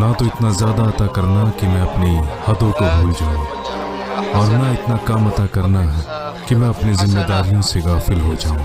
ना तो इतना ज़्यादा अता करना कि मैं अपनी हदों को भूल जाऊं, और ना इतना कम अता करना कि मैं अपनी जिम्मेदारियों से गाफिल हो जाऊं।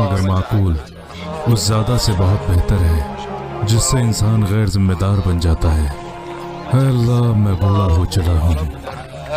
मगर माकूल उस ज़्यादा से बहुत बेहतर है जिससे इंसान गैर जिम्मेदार बन जाता है। है अल्लाह, मैं बूढ़ा हो चला हूँ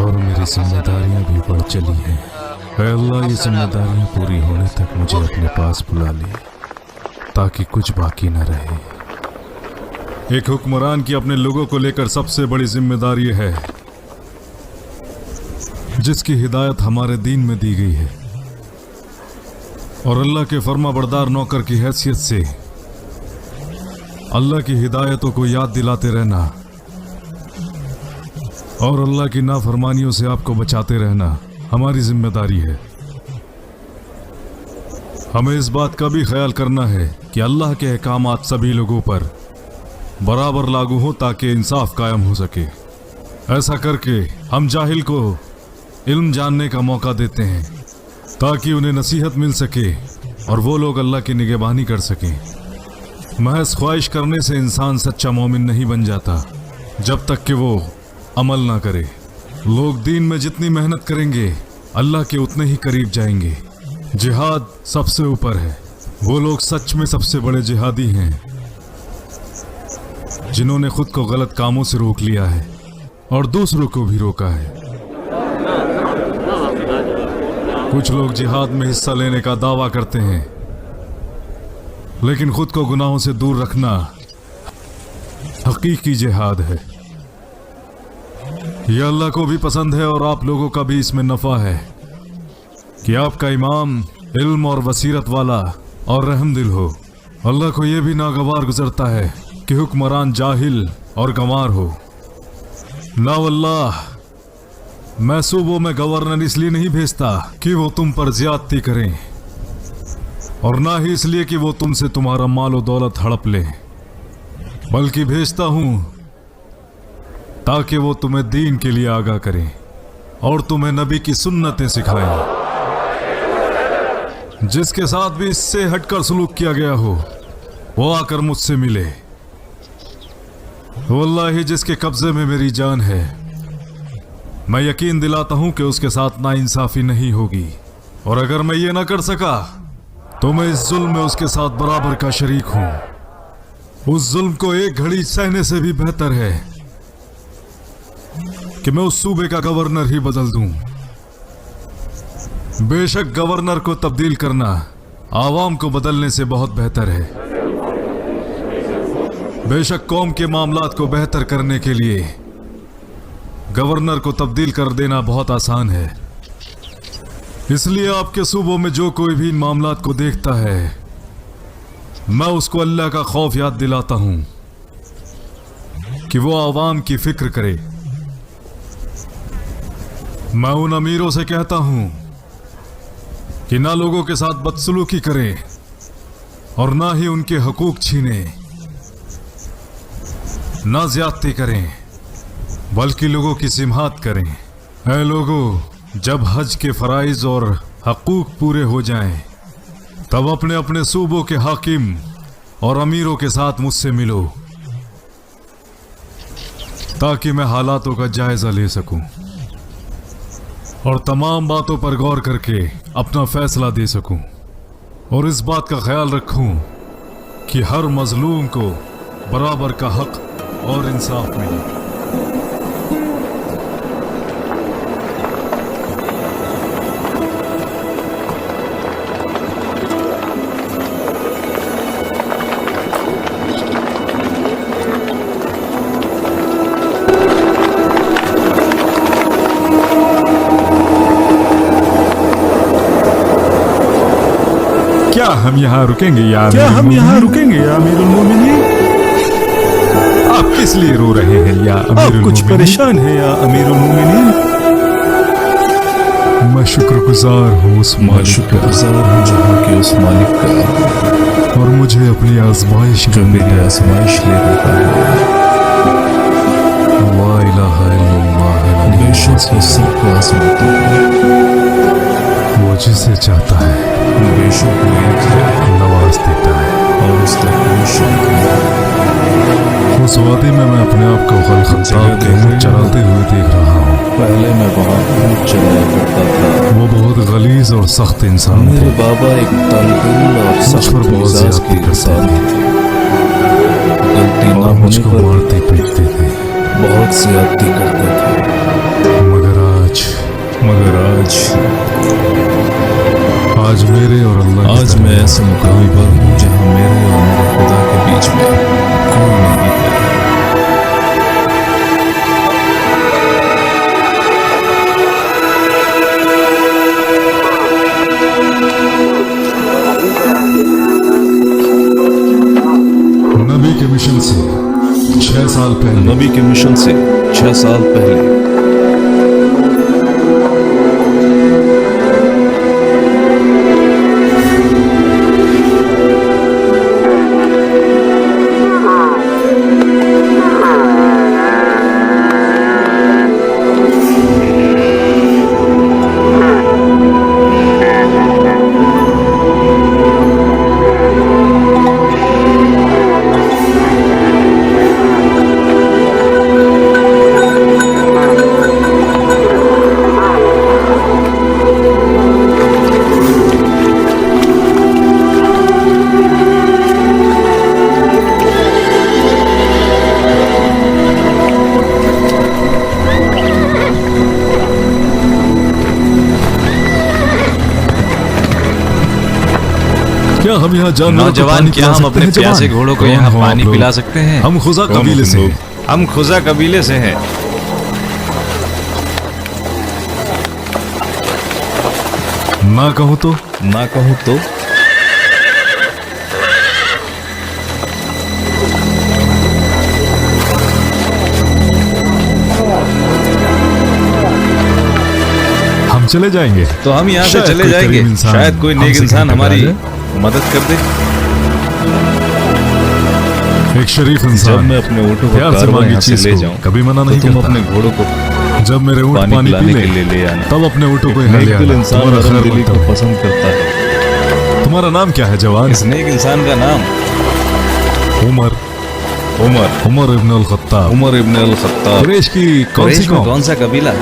और मेरी जिम्मेदारियाँ भी बढ़ चली हैं। है अल्लाह, ये जिम्मेदारियाँ पूरी होने तक मुझे अपने पास बुला ले ताकि कुछ बाकी न रहे। एक हुक्मरान की अपने लोगों को लेकर सबसे बड़ी जिम्मेदारी है जिसकी हिदायत हमारे दीन में दी गई है, और अल्लाह के फर्माबरदार नौकर की हैसियत से अल्लाह की हिदायतों को याद दिलाते रहना और अल्लाह की नाफरमानियों से आपको बचाते रहना हमारी जिम्मेदारी है। हमें इस बात का भी ख्याल करना है कि अल्लाह के अहकामात सभी लोगों पर बराबर लागू हो ताकि इंसाफ कायम हो सके। ऐसा करके हम जाहिल को इल्म जानने का मौका देते हैं ताकि उन्हें नसीहत मिल सके और वो लोग अल्लाह की निगहबानी कर सकें। महज ख्वाहिश करने से इंसान सच्चा मोमिन नहीं बन जाता जब तक कि वो अमल ना करे। लोग दीन में जितनी मेहनत करेंगे अल्लाह के उतने ही करीब जाएंगे। जिहाद सबसे ऊपर है। वो लोग सच में सबसे बड़े जिहादी हैं जिन्होंने खुद को गलत कामों से रोक लिया है और दूसरों को भी रोका है। कुछ लोग जिहाद में हिस्सा लेने का दावा करते हैं लेकिन खुद को गुनाहों से दूर रखना हकीकी जिहाद है। यह अल्लाह को भी पसंद है और आप लोगों का भी इसमें नफा है कि आपका इमाम इल्म और बसीरत वाला और रहमदिल हो। अल्लाह को यह भी नागवार गुजरता है कि हुक्मरान जाहिल और गंवार हो। ना वल्लाह, मैं सूबों में गवर्नर इसलिए नहीं भेजता कि वो तुम पर ज्यादती करें, और ना ही इसलिए कि वो तुमसे तुम्हारा माल और दौलत हड़प लें, बल्कि भेजता हूं ताकि वो तुम्हें दीन के लिए आगाह करें और तुम्हें नबी की सुन्नतें सिखाएं। जिसके साथ भी इससे हटकर सलूक किया गया हो वो आकर मुझसे मिले। वल्लाही, जिसके कब्जे में मेरी जान है, मैं यकीन दिलाता हूं कि उसके साथ नाइंसाफी नहीं होगी, और अगर मैं ये ना कर सका तो मैं इस जुल्म में उसके साथ बराबर का शरीक हूं। उस जुल्म को एक घड़ी सहने से भी बेहतर है कि मैं उस सूबे का गवर्नर ही बदल दूं। बेशक गवर्नर को तब्दील करना आवाम को बदलने से बहुत बेहतर है। बेशक कौम के मामलात को बेहतर करने के लिए गवर्नर को तब्दील कर देना बहुत आसान है। इसलिए आपके सूबों में जो कोई भी इन मामलात को देखता है, मैं उसको अल्लाह का खौफ याद दिलाता हूं कि वो आवाम की फिक्र करे। मैं उन अमीरों से कहता हूं कि ना लोगों के साथ बदसलूकी करें और ना ही उनके हकूक छीनें, ना ज्यादती करें बल्कि लोगों की सिमहात करें। ऐ लोगों, जब हज के फराइज और हकूक पूरे हो जाएं, तब अपने अपने सूबों के हाकिम और अमीरों के साथ मुझसे मिलो ताकि मैं हालातों का जायजा ले सकूं और तमाम बातों पर गौर करके अपना फैसला दे सकूं, और इस बात का ख्याल रखूं कि हर मजलूम को बराबर का हक और इंसाफ मिले। क्या हम यहाँ रुकेंगे या अमीरुल मोमिनीन? आप किस लिए रो रहे हैं या अमीरुल मोमिनीन? कुछ परेशान है या अमीरुल मोमिनीन? शुक्रगुजार हूँ उस मैं मालिक शुक्रगुजार हूँ जहाँ के उस मालिक का का और मुझे अपनी आजमाइश जो मेरी आजमाइश ले रहा है। ला इलाहा इल्लल्लाह बेशक वो सबको आजमाता है, वो जिसे चाहता है बेशक वो एक है नवाज देता है। और उसका कोई शरीक नहीं। उस वादी में मैं अपने आप को खलखताब के ऊँट चराते हुए देख रहा हूँ। पहले मैं वहाँ ऊँट चलाया करता था। वो बहुत गलीज और सख्त इंसान मेरे थे, बाबा एक तलदिल और मुझ सख्त पर बहुत मिजाज के ज्यादती इंसान करते थे। गलती ना और होने मुझको पर मारते पीटते थे। बहुत ज्यादती करते थे। मगर आज मेरे और अल्लाह की आज मैं तरफ ऐसे मुकाम पर हूँ जहाँ मेरे और मेरे खुदा के बीच में कोई नहीं है। नबी के मिशन से 6 साल पहले नबी के मिशन से 6 साल पहले क्या हम यहाँ जानवरों को नौजवान, पानी क्या पिला हम सकते अपने हैं जवान? प्यासे घोड़ों को कौन यहाँ हो आप पानी लोग? पिला सकते हैं? हम खुजा कौन कबीले तुम से लोग? हैं। हम खुजा कबीले से हैं। ना कहूँ तो ना कहूँ तो हम चले जाएंगे। तो हम यहाँ से शायद चले कोई जाएंगे। करीम इंसान शायद कोई नेक हमसे इंसान कहकर हमारी आ जाए। मदद कर दे। एक शरीफ जब इंसान मैं अपने ऊँटों को प्यार से कारवां मांगी यहाँ से चीज ले को जाऊँ कभी मना तो नहीं तुम करता। अपने घोड़ों को जब मेरे ऊँट पानी पानी पी पिलाने ले के लिए ले आना। तब अपने ऊँटों को यहाँ ले नेक दिल आना। इंसान तुम्हारा नरम खैर दिली को मकदम। पसंद करता है। तुम्हारा नाम क्या है जवान? इस नेक इंसान का नाम उमर उमर इब्न अल खत्ताब। उमर इब्न अल खत्ताब। कुरैश की कौन सी कुरैश में कौम? कौन सा कबीला?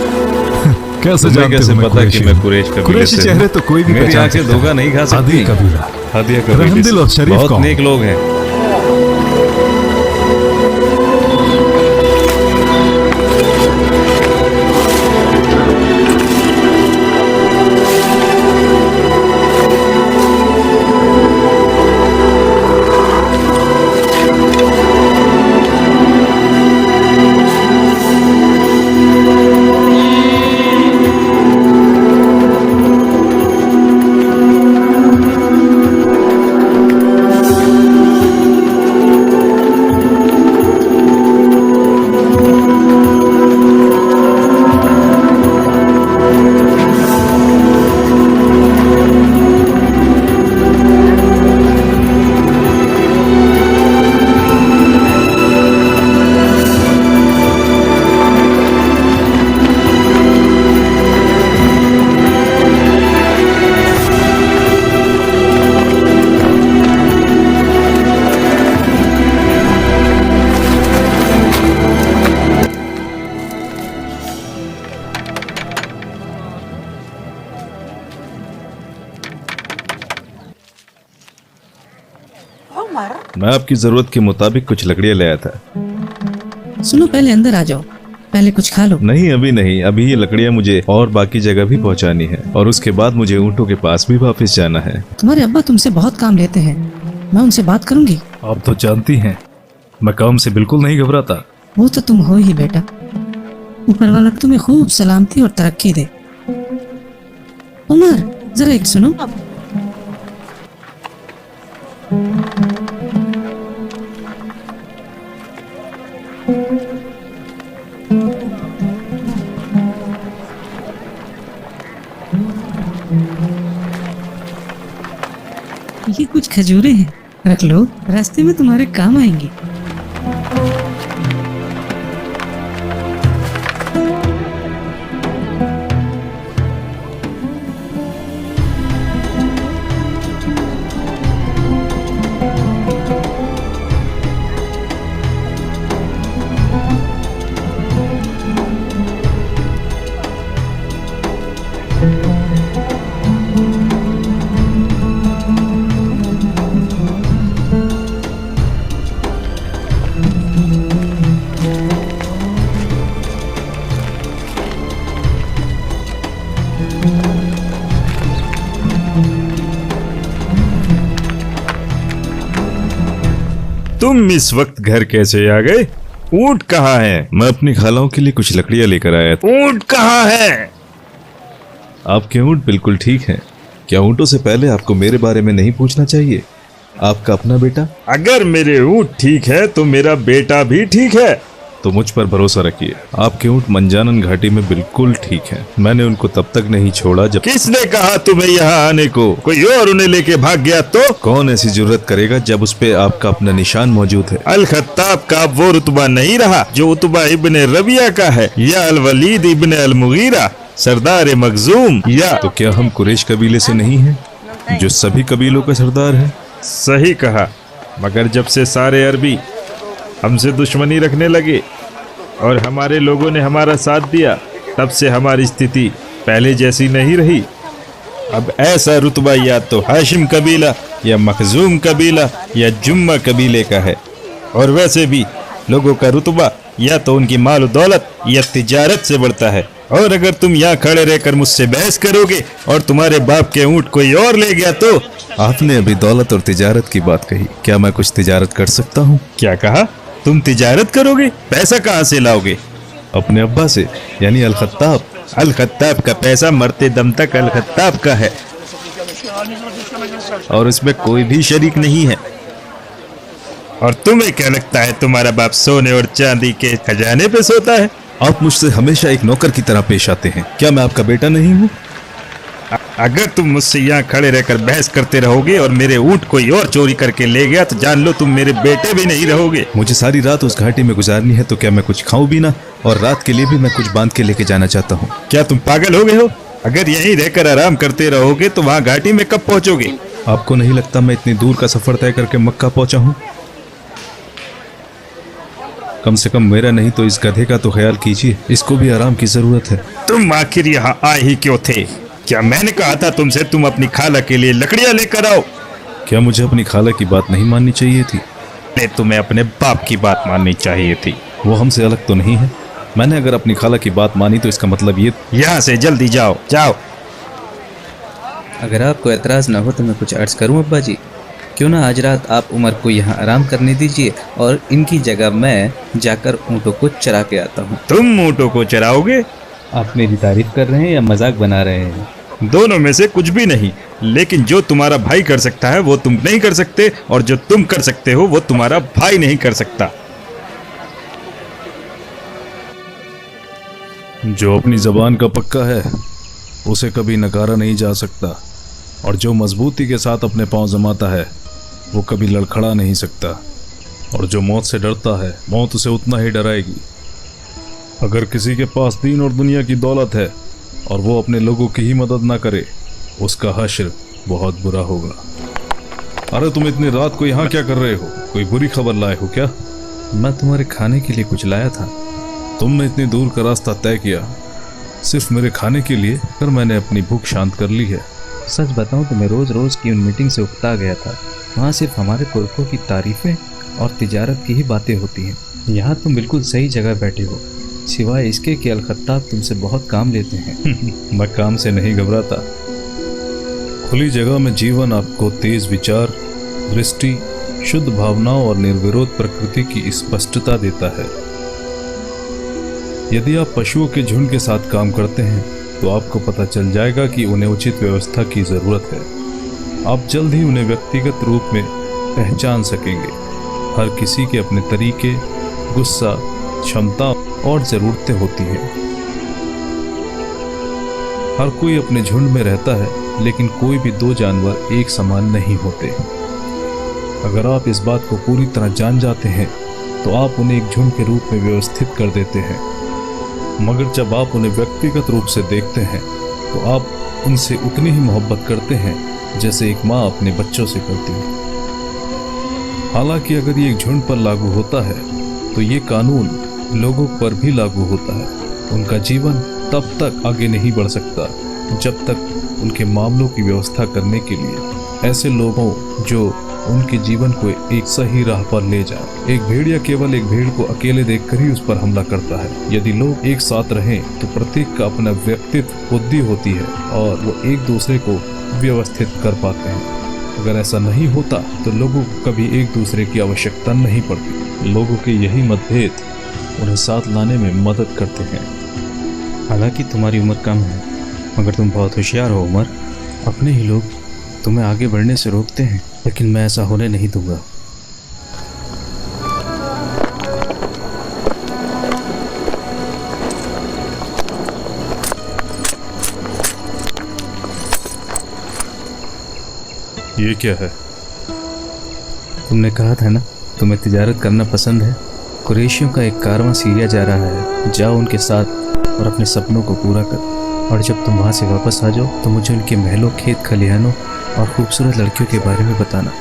कैसे तुम्हें जानते कैसे हो मैं पता कि कुरैशी मैं हूँ? कुरैश कबीले कुरैशी से हूँ? चेहरे तो कोई भी मेरी पहचान आंखें सकता है। धोखा नहीं खा सकती। आदि कबीला, हादिया कबीले रहमदिल से। और शरीफ बहुत कौम। नेक लोग हैं। मैं आपकी जरूरत के मुताबिक कुछ लकड़ियाँ ले आया था। सुनो, पहले अंदर आ जाओ, पहले कुछ खा लो। नहीं, अभी नहीं। अभी ये लकड़ियाँ मुझे और बाकी जगह भी पहुँचानी है और उसके बाद मुझे ऊँटों के पास भी वापस जाना है। तुम्हारे अब्बा तुमसे बहुत काम लेते हैं, मैं उनसे बात करूंगी। आप तो जानती हैं मैं काम से बिल्कुल नहीं घबराता। वो तो तुम हो ही बेटा। ऊपर वाला तुम्हें खूब सलामती और तरक्की दे। उमर, जरा एक सुनो। ये कुछ खजूरें हैं, रख लो, रास्ते में तुम्हारे काम आएंगी। तुम इस वक्त घर कैसे आ गए? ऊंट कहाँ है? मैं अपनी खालाओं के लिए कुछ लकड़ियां लेकर आया था। ऊंट कहाँ है? आपके ऊंट बिल्कुल ठीक हैं। क्या ऊंटों से पहले आपको मेरे बारे में नहीं पूछना चाहिए? आपका अपना बेटा? अगर मेरे ऊंट ठीक है तो मेरा बेटा भी ठीक है। तो मुझ पर भरोसा रखिए, आपके ऊंट मंजानन घाटी में बिल्कुल ठीक हैं। मैंने उनको तब तक नहीं छोड़ा जब किसने कहा तुम्हें यहाँ आने को? कोई और उन्हें लेके भाग गया तो? कौन ऐसी जरूरत करेगा जब उस पे आपका अपना निशान मौजूद है। अल खत्ताब का वो रुतबा नहीं रहा जो उतबा इब्ने रबिया का है, या अल वलीद इब्ने अल मुगीरा, सरदार मखजूम, या तो क्या हम कुरैश कबीले से नहीं हैं, जो सभी कबीलों का सरदार है? सही कहा। मगर जब से सारे अरबी हमसे दुश्मनी रखने लगे और हमारे लोगों ने हमारा साथ दिया, तब से हमारी स्थिति पहले जैसी नहीं रही। अब ऐसा रुतबा या तो हाशिम कबीला या मखजूम कबीला या जुम्मा कबीले का है। और वैसे भी लोगों का रुतबा या तो उनकी माल दौलत या तिजारत से बढ़ता है। और अगर तुम यहाँ खड़े रहकर मुझसे बहस करोगे और तुम्हारे बाप के ऊँट कोई और ले गया तो? आपने अभी दौलत और तिजारत की बात कही, क्या मैं कुछ तिजारत कर सकता हूँ? क्या कहा? तुम तिजारत करोगे? पैसा कहाँ से लाओगे? अपने अब्बा से, यानी अल खत्ताब। अल खत्ताब का पैसा मरते दम तक अल खत्ताब का है और इसमें कोई भी शरीक नहीं है। और तुम्हें क्या लगता है तुम्हारा बाप सोने और चांदी के खजाने पे सोता है? आप मुझसे हमेशा एक नौकर की तरह पेश आते हैं। क्या मैं आपका बेटा नहीं हूँ? अगर तुम मुझसे यहाँ खड़े रहकर बहस करते रहोगे और मेरे ऊँट कोई और चोरी करके ले गया तो जान लो तुम मेरे बेटे भी नहीं रहोगे। मुझे सारी रात उस घाटी में गुजारनी है, तो क्या मैं कुछ खाऊं भी ना? और रात के लिए भी मैं कुछ बांध के लेके जाना चाहता हूँ। क्या तुम पागल हो गए हो? अगर यहीं रहकर आराम करते रहोगे तो वहाँ घाटी में कब पहुँचोगे? आपको नहीं लगता मैं इतनी दूर का सफर तय करके मक्का पहुंचा हूँ? कम से कम मेरा नहीं तो इस गधे का तो ख्याल कीजिए, इसको भी आराम की जरूरत है। तुम आखिर यहाँ आए ही क्यों थे? क्या मैंने कहा था तुमसे तुम अपनी खाला के लिए लकड़ियाँ लेकर आओ? क्या मुझे अपनी खाला की बात नहीं माननी चाहिए थी? तुम्हें अपने बाप की बात माननी चाहिए थी। वो हमसे अलग तो नहीं है। मैंने अगर अपनी खाला की बात मानी तो इसका मतलब ये। यहाँ से जल्दी जाओ, जाओ। अगर आपको एतराज़ ना हो तो मैं कुछ अर्ज़ करूं अब्बा जी? क्यों ना आज रात आप उमर को यहाँ आराम करने दीजिए और इनकी जगह मैं जाकर ऊँटों को चरा के आता हूँ। तुम ऊँटों को चराओगे? आप मेरी तारीफ कर रहे हैं या मजाक बना रहे हैं? दोनों में से कुछ भी नहीं। लेकिन जो तुम्हारा भाई कर सकता है वो तुम नहीं कर सकते, और जो तुम कर सकते हो वो तुम्हारा भाई नहीं कर सकता। जो अपनी जबान का पक्का है उसे कभी नकारा नहीं जा सकता, और जो मजबूती के साथ अपने पांव जमाता है वो कभी लड़खड़ा नहीं सकता। और जो मौत से डरता है मौत उसे उतना ही डराएगी। अगर किसी के पास दीन और दुनिया की दौलत है और वो अपने लोगों की ही मदद ना करे, उसका हश्र बहुत बुरा होगा। अरे तुम इतनी रात को यहाँ क्या कर रहे हो? कोई बुरी खबर लाए हो क्या? मैं तुम्हारे खाने के लिए कुछ लाया था। तुमने इतनी दूर का रास्ता तय किया सिर्फ मेरे खाने के लिए, पर मैंने अपनी भूख शांत कर ली है। सच बताऊं तो मैं रोज़ रोज़ की उन मीटिंग से उकता गया था। वहाँ सिर्फ हमारे पुरखों की तारीफ़ें और तिजारत की ही बातें होती हैं। यहाँ तुम बिल्कुल सही जगह बैठे हो, सिवाय इसके कि अल खत्ताब तुमसे बहुत काम लेते हैं। मैं काम से नहीं घबराता। खुली जगह में जीवन आपको तेज विचार, दृष्टि, शुद्ध भावनाओं और निर्विरोध प्रकृति की स्पष्टता देता है। यदि आप पशुओं के झुंड के साथ काम करते हैं तो आपको पता चल जाएगा कि उन्हें उचित व्यवस्था की जरूरत है। आप जल्द ही उन्हें व्यक्तिगत रूप में पहचान सकेंगे। हर किसी के अपने तरीके, गुस्सा, क्षमता और ज़रूरतें होती हैं। हर कोई अपने झुंड में रहता है लेकिन कोई भी दो जानवर एक समान नहीं होते। अगर आप इस बात को पूरी तरह जान जाते हैं तो आप उन्हें एक झुंड के रूप में व्यवस्थित कर देते हैं, मगर जब आप उन्हें व्यक्तिगत रूप से देखते हैं तो आप उनसे उतनी ही मोहब्बत करते हैं जैसे एक माँ अपने बच्चों से करती है। हालांकि अगर ये एक झुंड पर लागू होता है तो ये कानून लोगों पर भी लागू होता है। उनका जीवन तब तक आगे नहीं बढ़ सकता जब तक उनके मामलों की व्यवस्था करने के लिए ऐसे लोगों जो उनके जीवन को एक सही राह पर ले जाए। एक भेड़िया केवल एक भेड़ को अकेले देखकर ही उस पर हमला करता है। यदि लोग एक साथ रहें तो प्रत्येक का अपना व्यक्तित्व बुद्धि होती है और वो एक दूसरे को व्यवस्थित कर पाते हैं। अगर ऐसा नहीं होता तो लोगों को कभी एक दूसरे की आवश्यकता नहीं पड़ती। लोगों के यही मतभेद उन्हें साथ लाने में मदद करते हैं। हालांकि तुम्हारी उम्र कम है मगर तुम बहुत होशियार हो उमर। अपने ही लोग तुम्हें आगे बढ़ने से रोकते हैं, लेकिन मैं ऐसा होने नहीं दूंगा। ये क्या है? तुमने कहा था ना तुम्हें तिजारत करना पसंद है। कुरैशियों का एक कारवां सीरिया जा रहा है, जाओ उनके साथ और अपने सपनों को पूरा कर। और जब तुम वहाँ से वापस आ जाओ तो मुझे उनके महलों, खेत खलिहानों और खूबसूरत लड़कियों के बारे में बताना।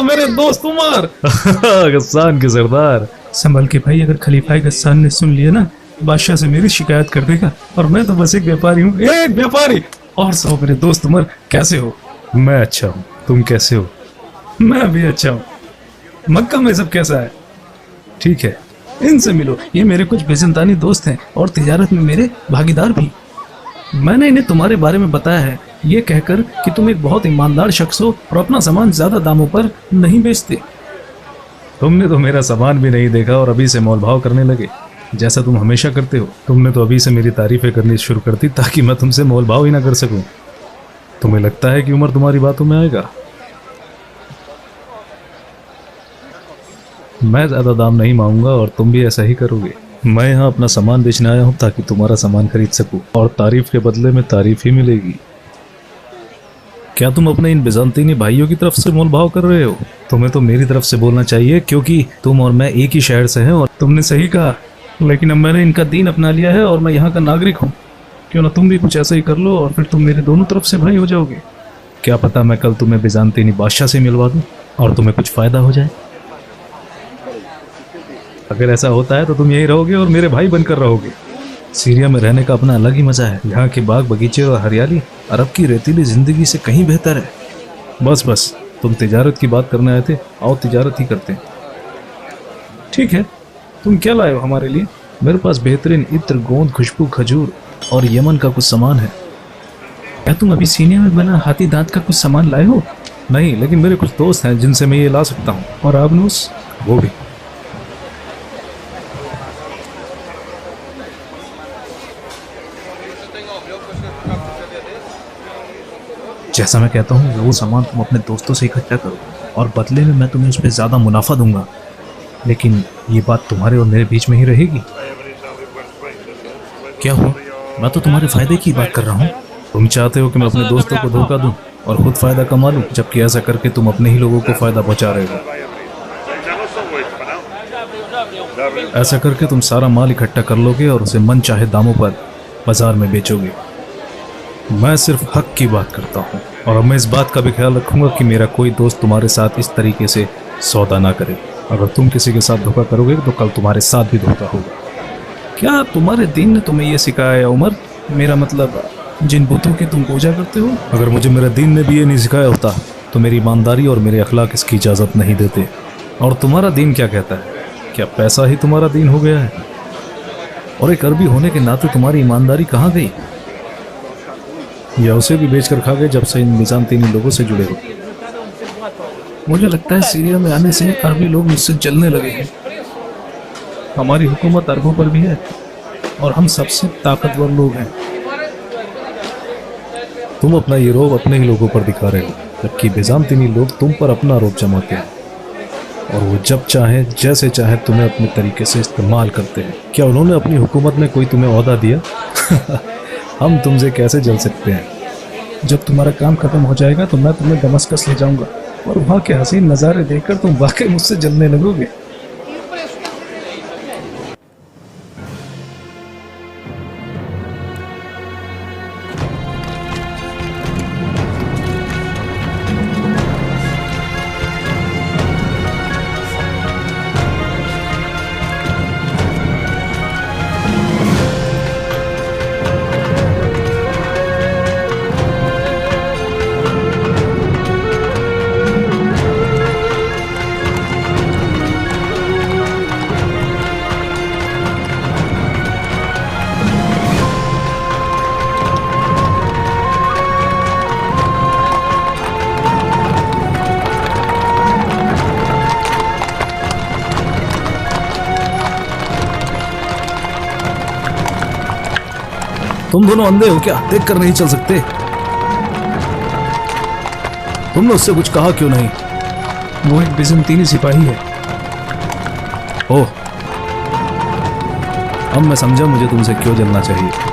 मेरे दोस्त उमर गस्सान के सरदार। संभल के भाई, अगर खलीफा गस्सान ने सुन लिया ना बादशाह से मेरी शिकायत कर देगा, और मैं तो बस एक व्यापारी हूँ, एक व्यापारी। और सो मेरे दोस्त उमर, कैसे हो? मैं अच्छा हूँ, तुम कैसे हो? मैं भी अच्छा हूँ। मक्का में सब कैसा है? ठीक है। इनसे मिलो, ये मेरे कुछ बिजंतानी दोस्त हैं और तिजारत में मेरे भागीदार भी। मैंने इन्हें तुम्हारे बारे में बताया है, ये कहकर कि तुम एक बहुत ईमानदार शख्स हो और अपना सामान ज्यादा दामों पर नहीं बेचते। तुमने तो मेरा सामान भी नहीं देखा और अभी से मोल भाव करने लगे, जैसा तुम हमेशा करते हो। तुमने तो अभी से मेरी तारीफें करनी शुरू कर दी ताकि मैं तुमसे मोल भाव ही ना कर सकूं। तुम्हें लगता है कि उमर तुम्हारी बातों में आएगा? मैं ज्यादा दाम नहीं मांगूंगा और तुम भी ऐसा ही करोगे। मैं यहाँ अपना सामान बेचने आया हूँ ताकि तुम्हारा सामान खरीद सकूं, और तारीफ के बदले में तारीफ ही मिलेगी। क्या तुम अपने इन बिजांतीनी भाइयों की तरफ से मोल भाव कर रहे हो? तुम्हें तो मेरी तरफ से बोलना चाहिए, क्योंकि तुम और मैं एक ही शहर से हैं। और तुमने सही कहा, लेकिन अब मैंने इनका दीन अपना लिया है और मैं यहाँ का नागरिक हूँ। क्यों ना तुम भी कुछ ऐसा ही कर लो और फिर तुम मेरे दोनों तरफ से भाई हो जाओगे। क्या पता मैं कल तुम्हें बिजांतीनी बादशाह से मिलवा दूं और तुम्हें कुछ फायदा हो जाए। अगर ऐसा होता है तो तुम यहीं रहोगे और मेरे भाई बनकर रहोगे। सीरिया में रहने का अपना अलग ही मजा है। यहाँ के बाग बगीचे और हरियाली अरब की रेतीली जिंदगी से कहीं बेहतर है। बस तुम तिजारत की बात करने आए थे, आओ तिजारत ही करते हैं। ठीक है, तुम क्या लाए हो हमारे लिए? मेरे पास बेहतरीन इत्र, गोंद, खुशबू, खजूर और यमन का कुछ सामान है। क्या तुम अभी सीने में बना हाथी दांत का कुछ सामान लाए हो? नहीं, लेकिन मेरे कुछ दोस्त हैं जिनसे मैं ये ला सकता हूँ। और आबनूस, वो भी। जैसा मैं कहता हूँ वो सामान तुम अपने दोस्तों से इकट्ठा करो और बदले में मैं तुम्हें उस पर ज़्यादा मुनाफा दूंगा, लेकिन ये बात तुम्हारे और मेरे बीच में ही रहेगी। क्या हुआ? मैं तो तुम्हारे फायदे की बात कर रहा हूँ। तुम चाहते हो कि मैं अपने दोस्तों को धोखा दूं और खुद फायदा कमा लूं, जबकि ऐसा करके तुम अपने ही लोगों को फायदा पहुंचा रहे हो। ऐसा करके तुम सारा माल इकट्ठा कर लोगे और उसे मन चाहे दामों पर बाजार में बेचोगे। मैं सिर्फ हक की बात करता हूँ, और अब मैं इस बात का भी ख्याल रखूंगा कि मेरा कोई दोस्त तुम्हारे साथ इस तरीके से सौदा ना करे। अगर तुम किसी के साथ धोखा करोगे तो कल तुम्हारे साथ भी धोखा होगा। क्या तुम्हारे दीन ने तुम्हें यह सिखाया उमर? मेरा मतलब जिन बुतों की तुम पूजा करते हो? अगर मुझे मेरा दीन ने भी ये नहीं सिखाया होता तो मेरी ईमानदारी और मेरे अखलाक इसकी इजाज़त नहीं देते। और तुम्हारा दीन क्या कहता है? क्या पैसा ही तुम्हारा दीन हो गया है? और एक अरबी होने के नाते तुम्हारी ईमानदारी कहाँ गई? या उसे भी बेचकर खा गए जब से इन बिजांतीनी लोगों से जुड़े हो? मुझे लगता है सीरिया में आने से अरबी लोग मुझसे जलने लगे हैं। हमारी हुकूमत अरबों पर भी है और हम सबसे ताकतवर लोग हैं। तुम अपना ये रोब अपने ही लोगों पर दिखा रहे हो, जबकि बिजांतीनी लोग तुम पर अपना रोब जमाते हैं और वो जब चाहे जैसे चाहे तुम्हें अपने तरीके से इस्तेमाल करते हैं। क्या उन्होंने अपनी हुकूमत में कोई तुम्हें ओहदा दिया? हम तुमसे कैसे जल सकते हैं? जब तुम्हारा काम खत्म हो जाएगा तो मैं तुम्हें दमस्कस ले जाऊंगा और वहाँ के हसीन नज़ारे देखकर तुम वाकई मुझसे जलने लगोगे। तुम दोनों अंधे हो क्या? देख कर नहीं चल सकते? तुमने उससे कुछ कहा क्यों नहीं? वो एक बिजंतीनी सिपाही है। ओह, अब मैं समझा मुझे तुमसे क्यों जलना चाहिए।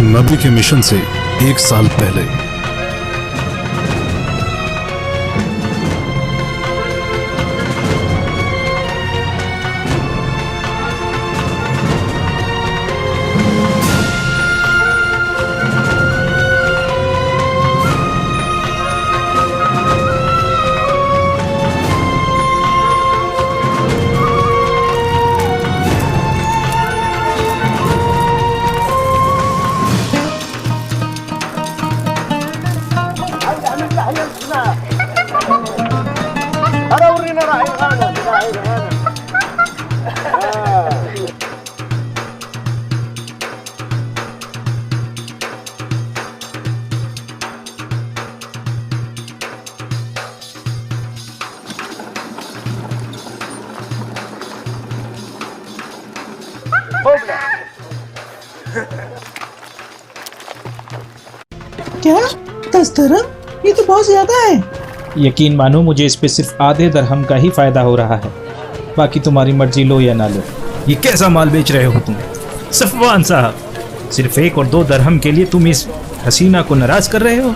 नबी के मिशन से 1 साल पहले क्या 10 दरहम? ये तो बहुत ज्यादा है। यकीन मानो मुझे इस पे सिर्फ आधे दरहम का ही फायदा हो रहा है, बाकी तुम्हारी मर्जी, लो या ना लो। ये कैसा माल बेच रहे हो तुम सफवान साहब? सिर्फ 1 और 2 दरहम के लिए तुम इस हसीना को नाराज कर रहे हो?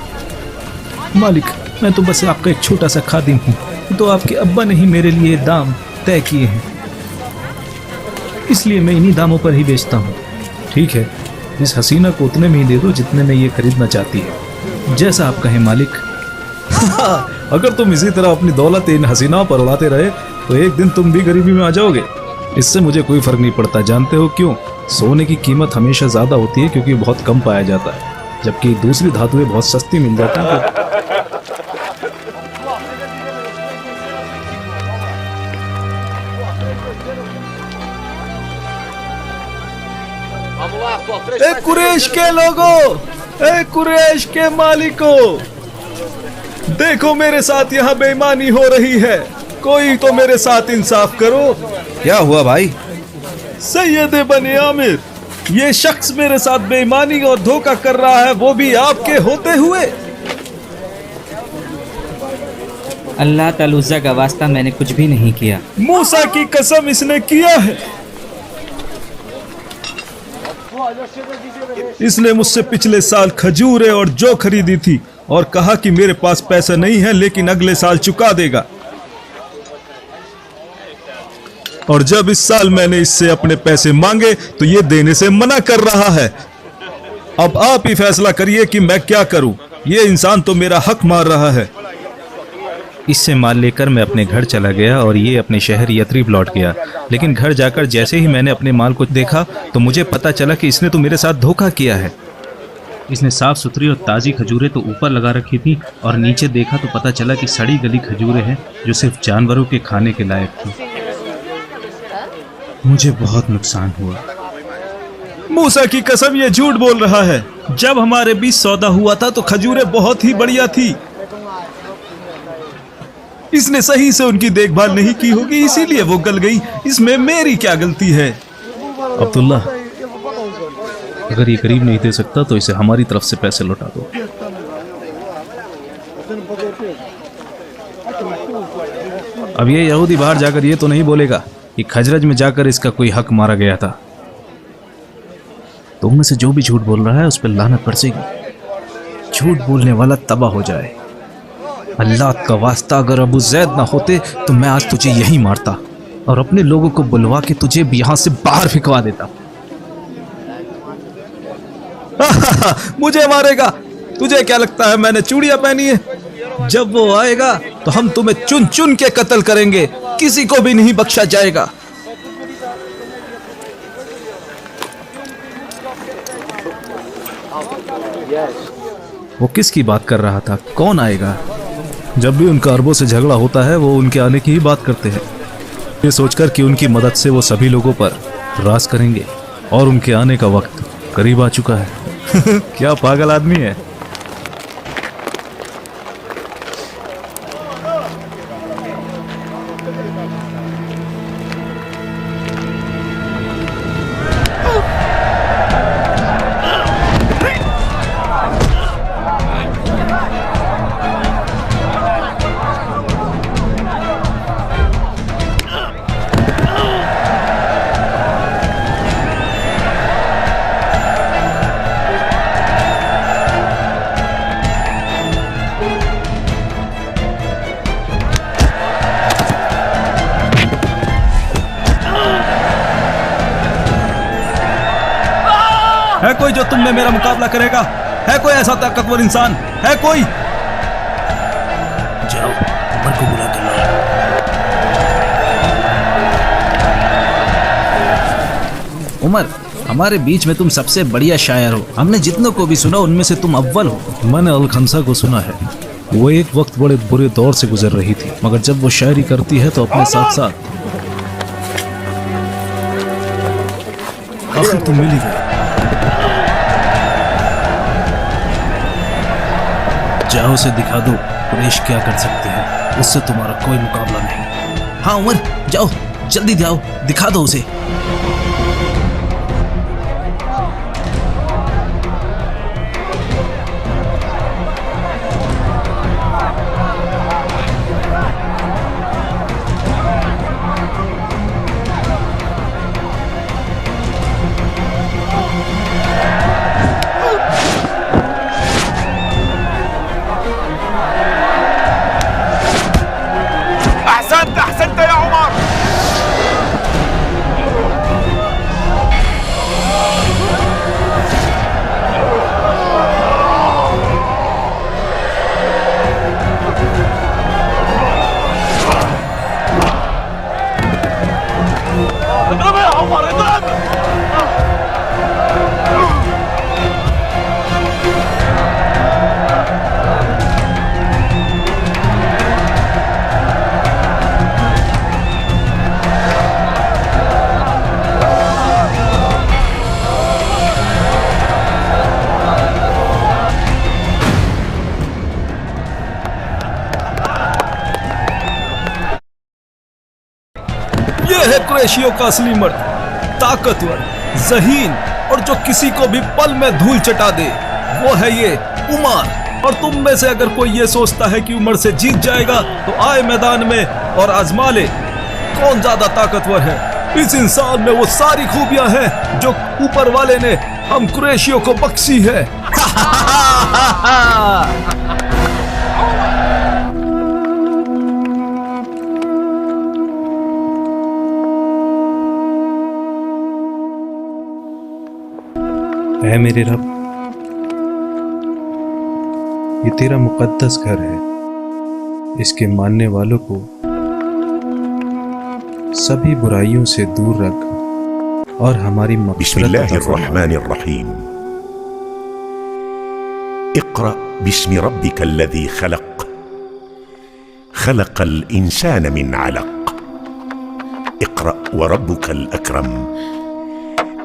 मालिक, मैं तो बस आपका एक छोटा सा खादिम हूँ, तो आपके अब्बा ने ही मेरे लिए दाम तय किए हैं, इसलिए मैं इन्हीं दामों पर ही बेचता हूँ। ठीक है, इस हसीना को उतने में ही दे दो जितने में ये खरीदना चाहती है, जैसा आप कहें मालिक। अगर तुम इसी तरह अपनी दौलत इन हसीनाओं पर उड़ाते रहे तो एक दिन तुम भी गरीबी में आ जाओगे। इससे मुझे कोई फर्क नहीं पड़ता। जानते हो क्यों? सोने की कीमत हमेशा ज्यादा होती है क्योंकि बहुत कम पाया जाता है, जबकि दूसरी धातुएं बहुत सस्ती मिल जाती हैं। ए कुरैश के लोगों, ए कुरैश के मालिकों, देखो मेरे साथ यहाँ बेईमानी हो रही है, कोई तो मेरे साथ इंसाफ करो। क्या हुआ भाई? सैयद बनी आमिर, ये शख्स मेरे साथ बेईमानी और धोखा कर रहा है, वो भी आपके होते हुए। अल्लाह तालुज़्ज़ा का वास्ता, मैंने कुछ भी नहीं किया। मूसा की कसम, इसने किया है। इसने मुझसे पिछले साल खजूरें और जौ खरीदी थी और कहा कि मेरे पास पैसा नहीं है लेकिन अगले साल चुका देगा, और जब इस साल मैंने इससे अपने पैसे मांगे तो ये देने से मना कर रहा है। अब आप ही फैसला करिए कि मैं क्या करूं। ये इंसान तो मेरा हक मार रहा है। इससे माल लेकर मैं अपने घर चला गया और ये अपने शहर यथरिब लौट गया। लेकिन घर जाकर जैसे ही मैंने अपने माल को देखा तो मुझे पता चला कि इसने तो मेरे साथ धोखा किया है। इसने साफ सुथरी और ताज़ी खजूरें तो ऊपर लगा रखी थी और नीचे देखा तो पता चला कि सड़ी गली खजूरें हैं जो सिर्फ जानवरों के खाने के लायक थी। मुझे बहुत नुकसान हुआ। मूसा की कसम, ये झूठ बोल रहा है। जब हमारे बीच सौदा हुआ था तो खजूरें बहुत ही बढ़िया थी। इसने सही से उनकी देखभाल नहीं की होगी, इसीलिए वो गल गई। इसमें मेरी क्या गलती है? अब्दुल्ला, अगर ये गरीब नहीं दे सकता तो इसे हमारी तरफ से पैसे लौटा दो। अब ये यहूदी बाहर जाकर ये तो नहीं बोलेगा कि खजरज में जाकर इसका कोई हक मारा गया था। तुम में से जो भी झूठ बोल रहा है उस पर लानत बरसेगी। झूठ बोलने वाला तबाह हो जाए। अल्लाह का वास्ता, अगर अबू जैद ना होते तो मैं आज तुझे यहीं मारता और अपने लोगों को बुलवा के तुझे यहाँ से बाहर फिकवा देता। मुझे मारेगा? तुझे क्या लगता है मैंने चूड़ियां पहनी है? जब वो आएगा तो हम तुम्हें चुन चुन के कत्ल करेंगे, किसी को भी नहीं बख्शा जाएगा। वो किसकी बात कर रहा था? कौन आएगा? जब भी उनका अरबों से झगड़ा होता है वो उनके आने की ही बात करते हैं, ये सोचकर कि उनकी मदद से वो सभी लोगों पर राज करेंगे, और उनके आने का वक्त करीब आ चुका है। क्या पागल आदमी है। है कोई जो तुमने मेरा मुकाबला करेगा? है कोई ऐसा ताकतवर इंसान? है कोई? जाओ, उमर को बुला कर लाओ। उमर, हमारे बीच में तुम सबसे बढ़िया शायर हो। हमने जितनों को भी सुना उनमें से तुम अव्वल हो। मैंने अल खंसा को सुना है। वो एक वक्त बड़े बुरे दौर से गुजर रही थी, मगर जब वो शायरी करती है तो अपने साथ साथ आखिर तुम मिल ही गए। जाओ उसे दिखा दो कुरैश क्या कर सकते हैं, उससे तुम्हारा कोई मुकाबला नहीं। हाँ उमर, जाओ जल्दी जाओ, दिखा दो उसे। कुरैशियों का असली मर्द, ताकतवर, जहीन और जो किसी को भी पल में धूल चटा दे, वो है ये उमर। और तुम में से अगर कोई ये सोचता है कि उमर से जीत जाएगा तो आए मैदान में और आजमा ले कौन ज्यादा ताकतवर है। इस इंसान में वो सारी खूबियां हैं जो ऊपर वाले ने हम कुरैशियों को बख्शी है। ऐ मेरे रब, ये तेरा मुकद्दस घर है। इसके मानने वालों को सभी बुराइयों से दूर रख और हमारी बिस्मिल्लाहिर्रहमानिर्रहीम। इक़रा बिस्मि रब्बिकल्लज़ी खलक़, खलक़ल इंसान मिन अलक़। इक़रा व रब्बुकल अकरम,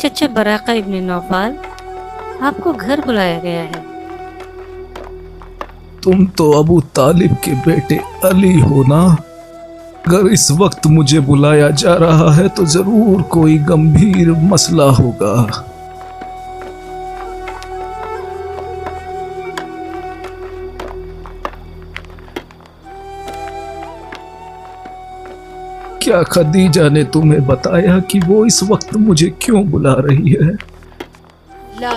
चचा बराका इब्न नौफल, आपको घर बुलाया गया है। तुम तो अबू तालिब के बेटे अली हो ना? अगर इस वक्त मुझे बुलाया जा रहा है तो जरूर कोई गंभीर मसला होगा। क्या खदीजा ने तुम्हें बताया कि वो इस वक्त मुझे क्यों बुला रही है? ला।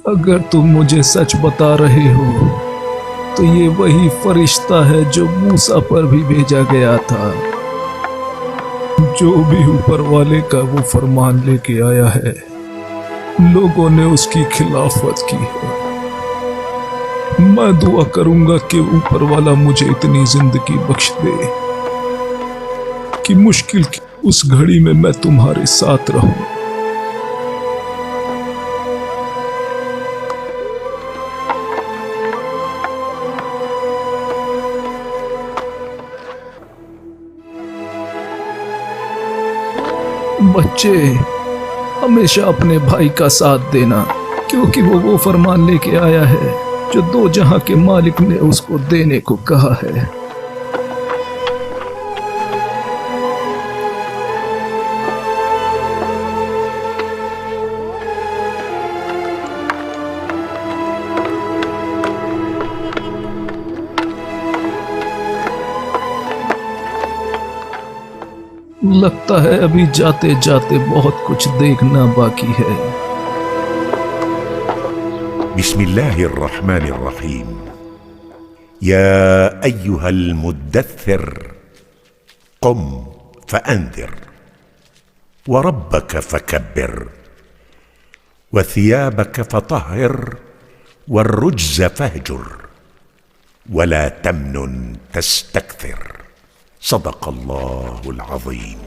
अगर तुम मुझे सच बता रहे हो तो ये वही फरिश्ता है जो मूसा पर भी भेजा गया था। जो भी ऊपर वाले का वो फरमान लेके आया है, लोगों ने उसकी खिलाफत की है। मैं दुआ करूंगा कि ऊपर वाला मुझे इतनी जिंदगी बख्श दे कि मुश्किल की उस घड़ी में मैं तुम्हारे साथ रहूं। बच्चे, हमेशा अपने भाई का साथ देना, क्योंकि वो फरमान लेके आया है जो दो जहां के मालिक ने उसको देने को कहा है। लगता है अभी जाते जाते बहुत कुछ देखना बाकी है। बिस्मिल्लाहिर्रहमानिर्रहीम। या अय्युहल मुद्दत्थिर क़ुम फ़अन्ज़िर व रब्बक फ़कब्बिर व थियाबक फ़तहहिर वर्रुज्ज़ फ़हजुर वला तमनुन तस्तक्थिर। सदक़ल्लाहुल अज़ीम।